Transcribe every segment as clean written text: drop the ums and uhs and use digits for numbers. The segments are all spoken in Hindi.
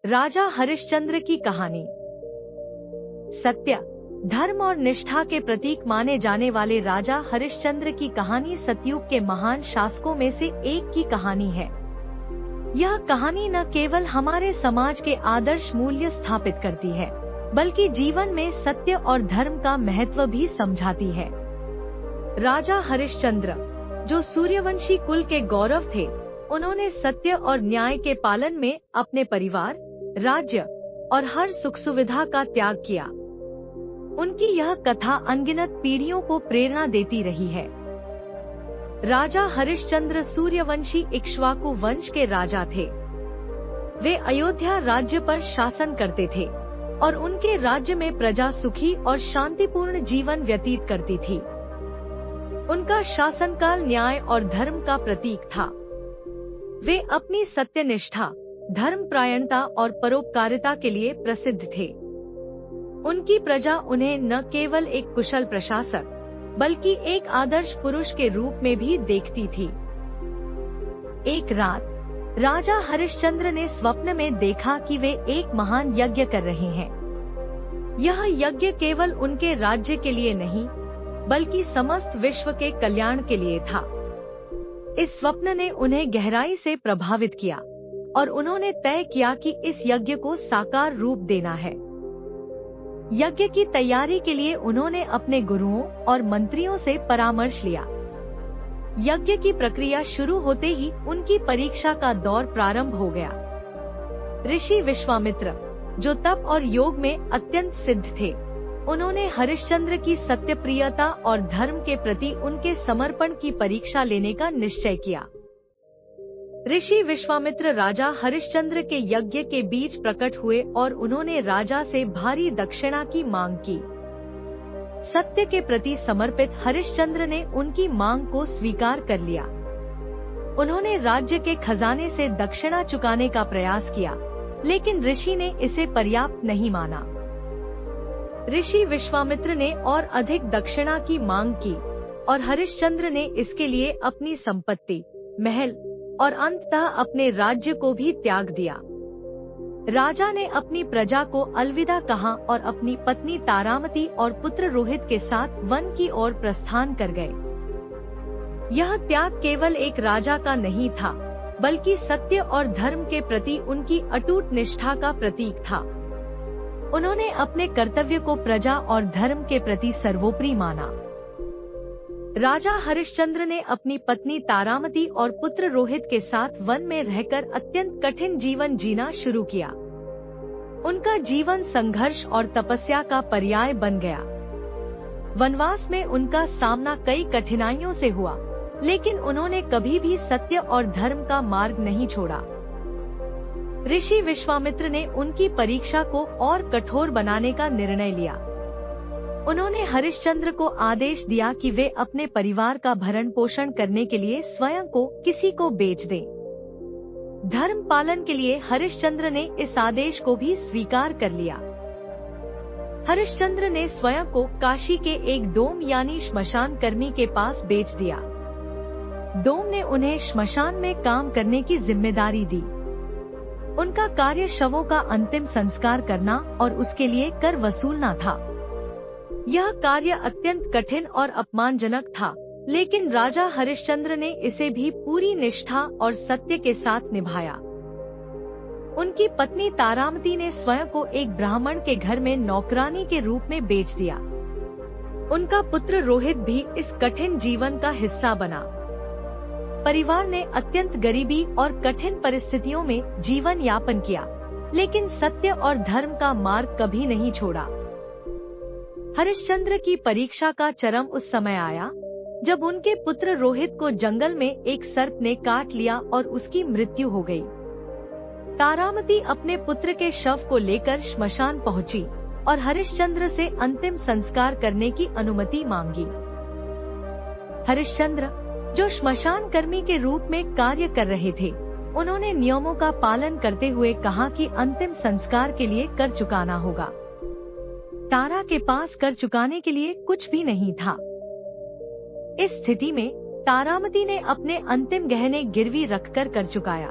राजा हरिश्चंद्र की कहानी। सत्य, धर्म और निष्ठा के प्रतीक माने जाने वाले राजा हरिश्चंद्र की कहानी सतयुग के महान शासकों में से एक की कहानी है। यह कहानी न केवल हमारे समाज के आदर्श मूल्य स्थापित करती है, बल्कि जीवन में सत्य और धर्म का महत्व भी समझाती है। राजा हरिश्चंद्र, जो सूर्यवंशी कुल के गौरव थे, उन्होंने सत्य और न्याय के पालन में अपने परिवार, राज्य और हर सुख सुविधा का त्याग किया। उनकी यह कथा अनगिनत पीढ़ियों को प्रेरणा देती रही है। राजा हरिश्चंद्र सूर्यवंशी इक्ष्वाकु वंश के राजा थे। वे अयोध्या राज्य पर शासन करते थे और उनके राज्य में प्रजा सुखी और शांतिपूर्ण जीवन व्यतीत करती थी। उनका शासनकाल न्याय और धर्म का प्रतीक था। वे अपनी सत्यनिष्ठा, धर्मपरायणता और परोपकारिता के लिए प्रसिद्ध थे। उनकी प्रजा उन्हें न केवल एक कुशल प्रशासक, बल्कि एक आदर्श पुरुष के रूप में भी देखती थी। एक रात राजा हरिश्चंद्र ने स्वप्न में देखा कि वे एक महान यज्ञ कर रहे हैं। यह यज्ञ केवल उनके राज्य के लिए नहीं, बल्कि समस्त विश्व के कल्याण के लिए था। इस स्वप्न ने उन्हें गहराई से प्रभावित किया और उन्होंने तय किया कि इस यज्ञ को साकार रूप देना है। यज्ञ की तैयारी के लिए उन्होंने अपने गुरुओं और मंत्रियों से परामर्श लिया। यज्ञ की प्रक्रिया शुरू होते ही उनकी परीक्षा का दौर प्रारंभ हो गया। ऋषि विश्वामित्र, जो तप और योग में अत्यंत सिद्ध थे, उन्होंने हरिश्चंद्र की सत्यप्रियता और धर्म के प्रति उनके समर्पण की परीक्षा लेने का निश्चय किया। ऋषि विश्वामित्र राजा हरिश्चंद्र के यज्ञ के बीच प्रकट हुए और उन्होंने राजा से भारी दक्षिणा की मांग की। सत्य के प्रति समर्पित हरिश्चंद्र ने उनकी मांग को स्वीकार कर लिया। उन्होंने राज्य के खजाने से दक्षिणा चुकाने का प्रयास किया, लेकिन ऋषि ने इसे पर्याप्त नहीं माना। ऋषि विश्वामित्र ने और अधिक दक्षिणा की मांग की और हरिश्चंद्र ने इसके लिए अपनी संपत्ति, महल और अंततः अपने राज्य को भी त्याग दिया। राजा ने अपनी प्रजा को अलविदा कहा और अपनी पत्नी तारामती और पुत्र रोहित के साथ वन की ओर प्रस्थान कर गए। यह त्याग केवल एक राजा का नहीं था, बल्कि सत्य और धर्म के प्रति उनकी अटूट निष्ठा का प्रतीक था। उन्होंने अपने कर्तव्य को प्रजा और धर्म के प्रति सर्वोपरि माना। राजा हरिश्चंद्र ने अपनी पत्नी तारामती और पुत्र रोहित के साथ वन में रहकर अत्यंत कठिन जीवन जीना शुरू किया। उनका जीवन संघर्ष और तपस्या का पर्याय बन गया। वनवास में उनका सामना कई कठिनाइयों से हुआ, लेकिन उन्होंने कभी भी सत्य और धर्म का मार्ग नहीं छोड़ा। ऋषि विश्वामित्र ने उनकी परीक्षा को और कठोर बनाने का निर्णय लिया। उन्होंने हरिश्चंद्र को आदेश दिया कि वे अपने परिवार का भरण पोषण करने के लिए स्वयं को किसी को बेच दें। धर्म पालन के लिए हरिश्चंद्र ने इस आदेश को भी स्वीकार कर लिया। हरिश्चंद्र ने स्वयं को काशी के एक डोम यानी श्मशान कर्मी के पास बेच दिया। डोम ने उन्हें श्मशान में काम करने की जिम्मेदारी दी। उनका कार्य शवों का अंतिम संस्कार करना और उसके लिए कर वसूलना था। यह कार्य अत्यंत कठिन और अपमानजनक था, लेकिन राजा हरिश्चंद्र ने इसे भी पूरी निष्ठा और सत्य के साथ निभाया। उनकी पत्नी तारामती ने स्वयं को एक ब्राह्मण के घर में नौकरानी के रूप में बेच दिया। उनका पुत्र रोहित भी इस कठिन जीवन का हिस्सा बना। परिवार ने अत्यंत गरीबी और कठिन परिस्थितियों में जीवन यापन किया, लेकिन सत्य और धर्म का मार्ग कभी नहीं छोड़ा। हरिश्चंद्र की परीक्षा का चरम उस समय आया जब उनके पुत्र रोहित को जंगल में एक सर्प ने काट लिया और उसकी मृत्यु हो गई। तारामती अपने पुत्र के शव को लेकर श्मशान पहुंची और हरिश्चंद्र से अंतिम संस्कार करने की अनुमति मांगी। हरिश्चंद्र, जो श्मशान कर्मी के रूप में कार्य कर रहे थे, उन्होंने नियमों का पालन करते हुए कहा कि अंतिम संस्कार के लिए कर चुकाना होगा। तारा के पास कर चुकाने के लिए कुछ भी नहीं था। इस स्थिति में तारामती ने अपने अंतिम गहने गिरवी रखकर कर चुकाया।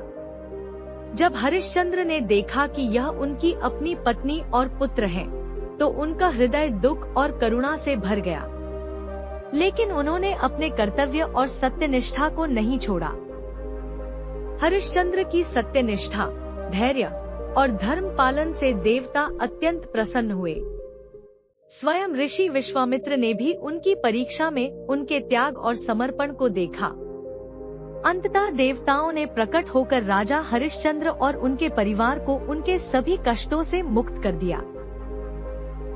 जब हरिश्चंद्र ने देखा कि यह उनकी अपनी पत्नी और पुत्र हैं, तो उनका हृदय दुख और करुणा से भर गया। लेकिन उन्होंने अपने कर्तव्य और सत्यनिष्ठा को नहीं छोड़ा। हरिश्चंद्र की सत्यनिष्ठा, धैर्य और धर्म पालन से देवता अत्यंत प्रसन्न हुए। स्वयं ऋषि विश्वामित्र ने भी उनकी परीक्षा में उनके त्याग और समर्पण को देखा। अंततः देवताओं ने प्रकट होकर राजा हरिश्चंद्र और उनके परिवार को उनके सभी कष्टों से मुक्त कर दिया।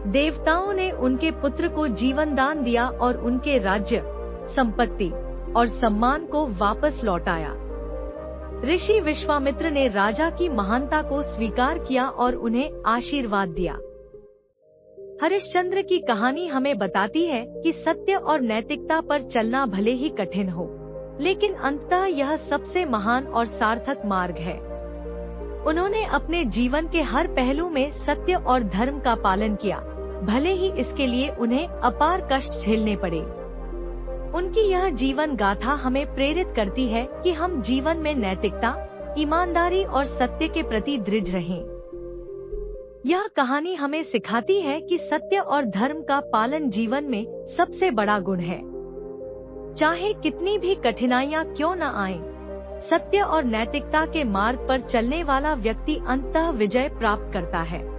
देवताओं ने उनके पुत्र को जीवन दान दिया और उनके राज्य, संपत्ति और सम्मान को वापस लौटाया। ऋषि विश्वामित्र ने राजा की महानता को स्वीकार किया और उन्हें आशीर्वाद दिया। हरिश्चंद्र की कहानी हमें बताती है कि सत्य और नैतिकता पर चलना भले ही कठिन हो, लेकिन अंततः यह सबसे महान और सार्थक मार्ग है। उन्होंने अपने जीवन के हर पहलू में सत्य और धर्म का पालन किया, भले ही इसके लिए उन्हें अपार कष्ट झेलने पड़े। उनकी यह जीवन गाथा हमें प्रेरित करती है कि हम जीवन में नैतिकता, ईमानदारी और सत्य के प्रति दृढ़ रहें। यह कहानी हमें सिखाती है कि सत्य और धर्म का पालन जीवन में सबसे बड़ा गुण है। चाहे कितनी भी कठिनाइयां क्यों न आएं, सत्य और नैतिकता के मार्ग पर चलने वाला व्यक्ति अंततः विजय प्राप्त करता है।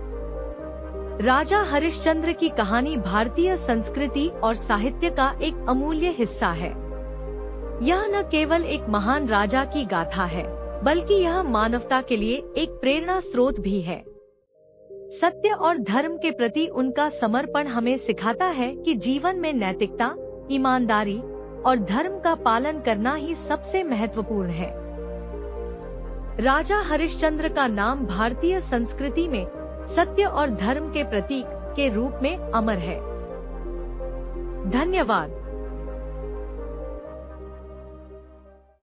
राजा हरिश्चंद्र की कहानी भारतीय संस्कृति और साहित्य का एक अमूल्य हिस्सा है। यह न केवल एक महान राजा की गाथा है, बल्कि यह मानवता के लिए एक प्रेरणा स्रोत भी है। सत्य और धर्म के प्रति उनका समर्पण हमें सिखाता है कि जीवन में नैतिकता, ईमानदारी और धर्म का पालन करना ही सबसे महत्वपूर्ण है। राजा हरिश्चंद्र का नाम भारतीय संस्कृति में सत्य और धर्म के प्रतीक के रूप में अमर है। धन्यवाद।